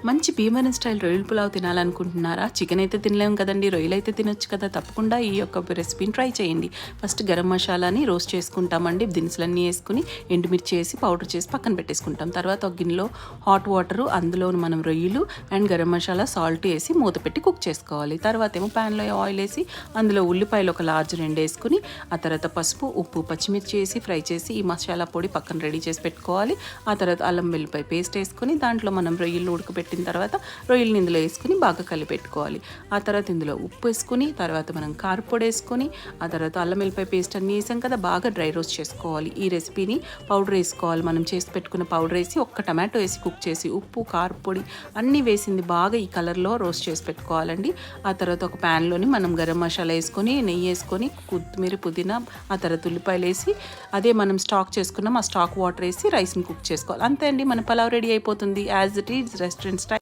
మంచి భీమవరం స్టైల్ రొయ్యల పులావ్ తినాలనుకుంటున్నారా? చికెన్ అయితే తినలేము కదండి, రొయ్యలు అయితే తినొచ్చు కదా. తప్పకుండా ఈ యొక్క రెసిపీని ట్రై చేయండి. ఫస్ట్ గరం మసాలాని రోస్ట్ చేసుకుంటామండి. దినుసులన్నీ వేసుకుని ఎండుమిర్చి వేసి పౌడర్ చేసి పక్కన పెట్టేసుకుంటాం. తర్వాత ఒక గిన్నెలో హాట్ వాటర్, అందులో మనం రొయ్యలు అండ్ గరం మసాలా, సాల్ట్ వేసి మూత పెట్టి కుక్ చేసుకోవాలి. తర్వాత ఏమో ప్యాన్లో ఆయిల్ వేసి అందులో ఉల్లిపాయలు ఒక లార్జ్ 2 వేసుకుని, ఆ తర్వాత పసుపు, ఉప్పు, పచ్చిమిర్చి వేసి ఫ్రై చేసి ఈ మసాలా పొడి పక్కన రెడీ చేసి పెట్టుకోవాలి. ఆ తర్వాత అల్లం వెల్లిపాయ పేస్ట్ వేసుకుని దాంట్లో మనం రొయ్యలు ఉడకబెట్టిన తర్వాత రొయ్యలు ఇందులో వేసుకుని బాగా కలిపెట్టుకోవాలి. ఆ తర్వాత ఇందులో ఉప్పు వేసుకుని, తర్వాత మనం కారపొడి వేసుకొని, ఆ తర్వాత అల్లం వెల్లిపాయ పేస్ట్ అన్నీ వేసాం కదా, బాగా డ్రై రోస్ట్ చేసుకోవాలి. ఈ రెసిపీని పౌడర్ వేసుకోవాలి. మనం చేసి పెట్టుకున్న పౌడర్ వేసి ఒక్క టమాటో వేసి కుక్ చేసి ఉప్పు కారపొడి అన్నీ వేసింది బాగా ఈ కలర్లో రోస్ట్ చేసి పెట్టుకోవాలండి. ఆ తర్వాత ఒక ప్యాన్లోని మనం గరం మసాలా వేసుకొని, నెయ్యి వేసుకొని, కొత్తిమీర, పుదీనా, ఆ తర్వాత ఉల్లిపాయలు వేసి అదే మనం స్టాక్ చేసుకున్నాం ఆ స్టాక్ వాటర్ వేసి రైస్ని కుక్ చేసుకోవాలి. అంతే అండి, మన పలావ్ రెడీ అయిపోతుంది. As it is restaurant